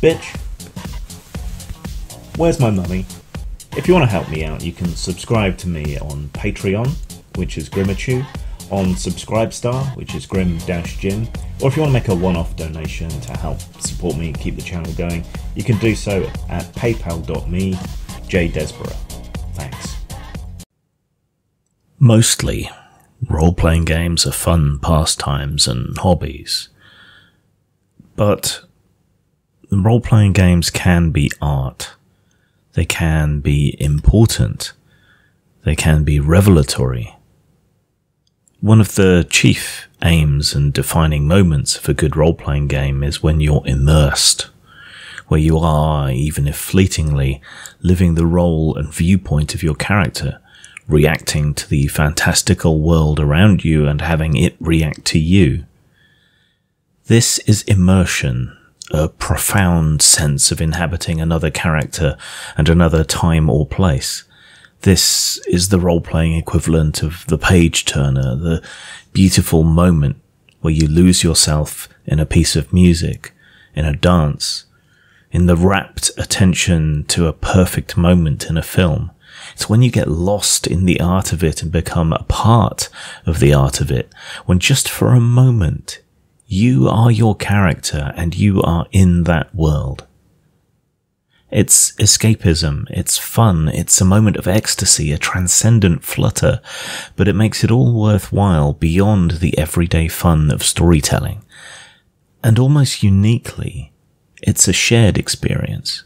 Bitch, where's my money? If you want to help me out, you can subscribe to me on Patreon, which is Grimachu, on Subscribestar, which is Grim-Jim, or if you want to make a one-off donation to help support me and keep the channel going, you can do so at paypal.me/JDesborough. Thanks. Mostly, role-playing games are fun pastimes and hobbies. But role-playing games can be art. They can be important. They can be revelatory. One of the chief aims and defining moments of a good role-playing game is when you're immersed, where you are, even if fleetingly, living the role and viewpoint of your character, reacting to the fantastical world around you and having it react to you. This is immersion, a profound sense of inhabiting another character and another time or place. This is the role-playing equivalent of the page-turner, the beautiful moment where you lose yourself in a piece of music, in a dance, in the rapt attention to a perfect moment in a film. It's when you get lost in the art of it and become a part of the art of it, when just for a moment you are your character and you are in that world. It's escapism, it's fun, it's a moment of ecstasy, a transcendent flutter, but it makes it all worthwhile beyond the everyday fun of storytelling. And almost uniquely, it's a shared experience.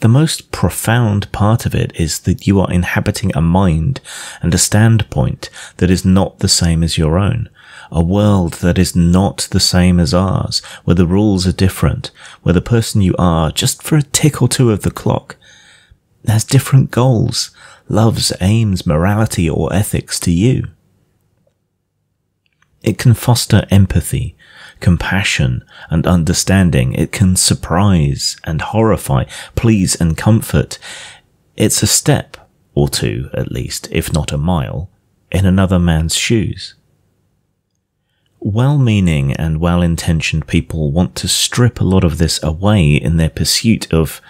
The most profound part of it is that you are inhabiting a mind and a standpoint that is not the same as your own. A world that is not the same as ours, where the rules are different, where the person you are, just for a tick or two of the clock, has different goals, loves, aims, morality, or ethics to you. It can foster empathy, compassion, and understanding. It can surprise and horrify, please and comfort. It's a step, or two at least, if not a mile, in another man's shoes. Well-meaning and well-intentioned people want to strip a lot of this away in their pursuit of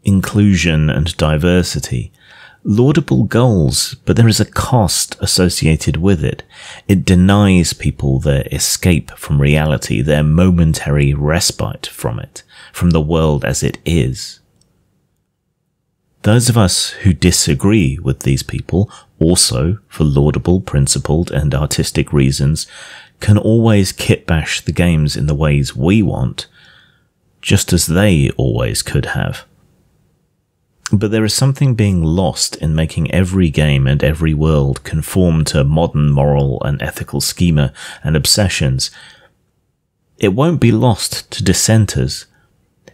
inclusion and diversity. Laudable goals, but there is a cost associated with it. It denies people their escape from reality, their momentary respite from it, from the world as it is. Those of us who disagree with these people, also for laudable, principled, and artistic reasons, can always kitbash the games in the ways we want, just as they always could have. But there is something being lost in making every game and every world conform to modern moral and ethical schema and obsessions. It won't be lost to dissenters,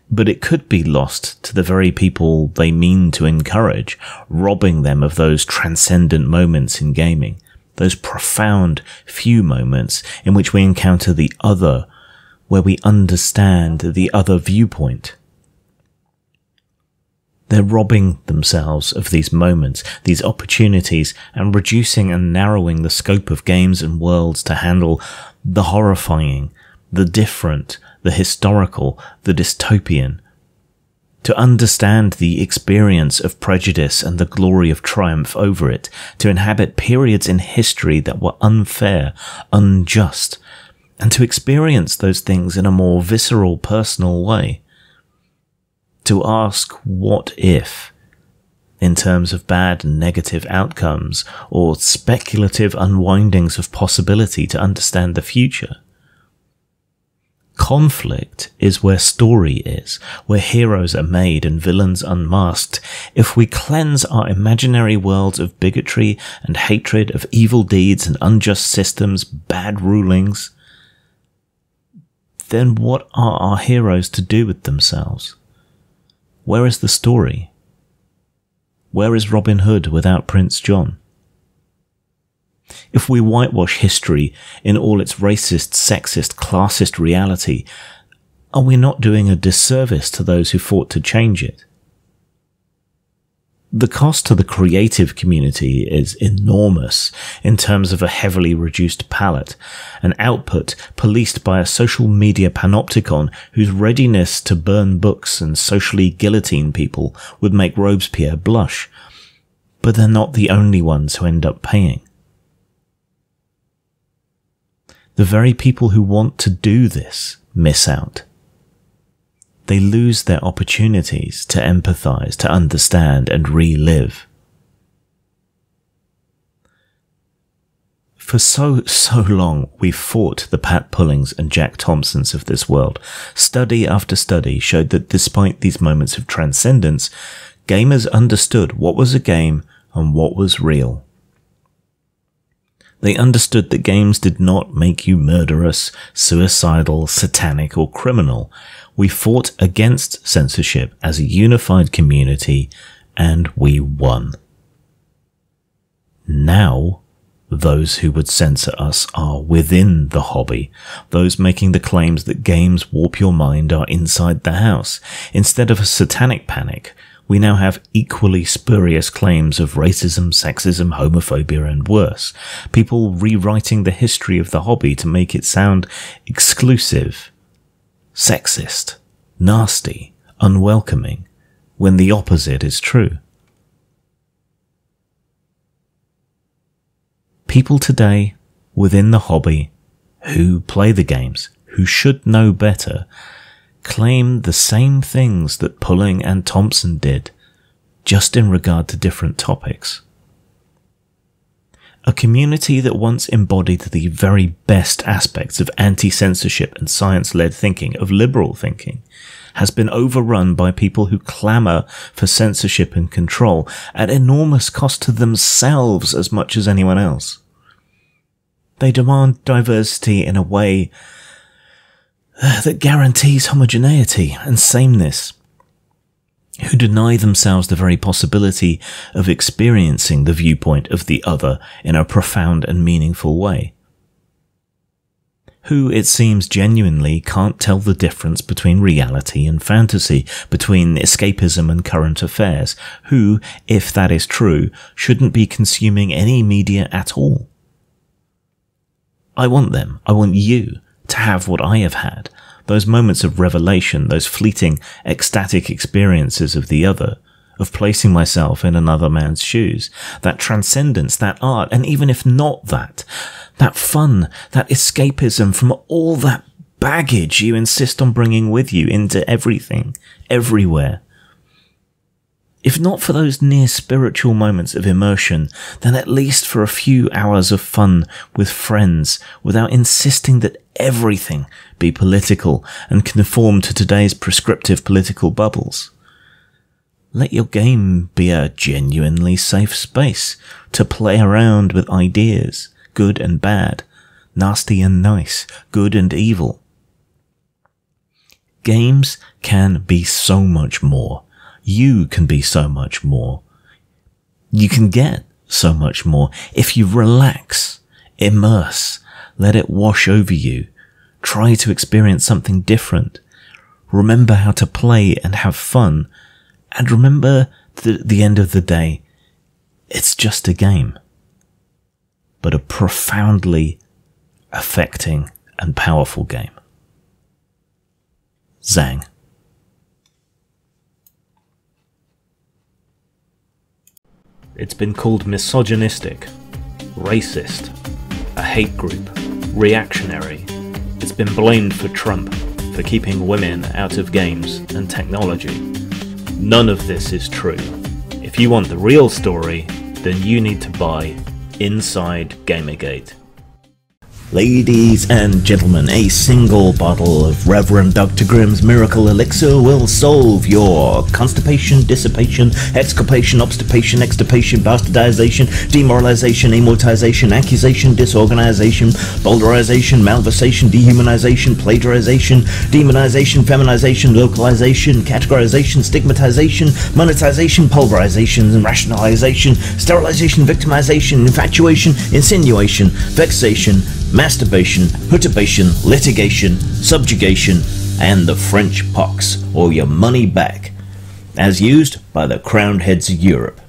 but it could be lost to the very people they mean to encourage, robbing them of those transcendent moments in gaming, those profound few moments in which we encounter the other, where we understand the other viewpoint. They're robbing themselves of these moments, these opportunities, and reducing and narrowing the scope of games and worlds to handle the horrifying, the different, the historical, the dystopian, to understand the experience of prejudice and the glory of triumph over it, to inhabit periods in history that were unfair, unjust, and to experience those things in a more visceral, personal way. To ask what if, in terms of bad and negative outcomes, or speculative unwindings of possibility to understand the future. Conflict is where story is, where heroes are made and villains unmasked. If we cleanse our imaginary worlds of bigotry and hatred, of evil deeds and unjust systems, bad rulings, then what are our heroes to do with themselves? Where is the story? Where is Robin Hood without Prince John? If we whitewash history in all its racist, sexist, classist reality, are we not doing a disservice to those who fought to change it? The cost to the creative community is enormous in terms of a heavily reduced palette, an output policed by a social media panopticon whose readiness to burn books and socially guillotine people would make Robespierre blush. But they're not the only ones who end up paying. The very people who want to do this miss out. They lose their opportunities to empathize, to understand, and relive. For so long, we've fought the Pat Pullings and Jack Thompsons of this world. Study after study showed that despite these moments of transcendence, gamers understood what was a game and what was real. They understood that games did not make you murderous, suicidal, satanic, or criminal. We fought against censorship as a unified community, and we won. Now, those who would censor us are within the hobby. Those making the claims that games warp your mind are inside the house. Instead of a satanic panic, we now have equally spurious claims of racism, sexism, homophobia, and worse. People rewriting the history of the hobby to make it sound exclusive, sexist, nasty, unwelcoming, when the opposite is true. People today within the hobby who play the games, who should know better, claim the same things that Pulling and Thompson did, just in regard to different topics. A community that once embodied the very best aspects of anti-censorship and science-led thinking, of liberal thinking, has been overrun by people who clamour for censorship and control at enormous cost to themselves as much as anyone else. They demand diversity in a way that guarantees homogeneity and sameness, who deny themselves the very possibility of experiencing the viewpoint of the other in a profound and meaningful way, who, it seems, genuinely can't tell the difference between reality and fantasy, between escapism and current affairs, who, if that is true, shouldn't be consuming any media at all. I want them, I want you, to have what I have had, those moments of revelation, those fleeting, ecstatic experiences of the other, of placing myself in another man's shoes, that transcendence, that art, and even if not that fun, that escapism from all that baggage you insist on bringing with you into everything, everywhere. If not for those near spiritual moments of immersion, then at least for a few hours of fun with friends, without insisting that everything be political and conform to today's prescriptive political bubbles. Let your game be a genuinely safe space to play around with ideas, good and bad, nasty and nice, good and evil. Games can be so much more. You can be so much more. You can get so much more if you relax, immerse, let it wash over you. Try to experience something different. Remember how to play and have fun. And remember that at the end of the day, it's just a game. But a profoundly affecting and powerful game. Zang. It's been called misogynistic, racist, a hate group, reactionary. It's been blamed for Trump, for keeping women out of games and technology. None of this is true. If you want the real story, then you need to buy Inside Gamergate. Ladies and gentlemen, a single bottle of Reverend Dr. Grimm's Miracle Elixir will solve your constipation, dissipation, exculpation, obstipation, extirpation, bastardization, demoralization, amortization, accusation, disorganization, boulderization, malversation, dehumanization, plagiarization, demonization, feminization, localization, categorization, stigmatization, monetization, pulverization, and rationalization, sterilization, victimization, infatuation, insinuation, vexation, masturbation, perturbation, litigation, subjugation, and the French pox, or your money back, as used by the crowned heads of Europe.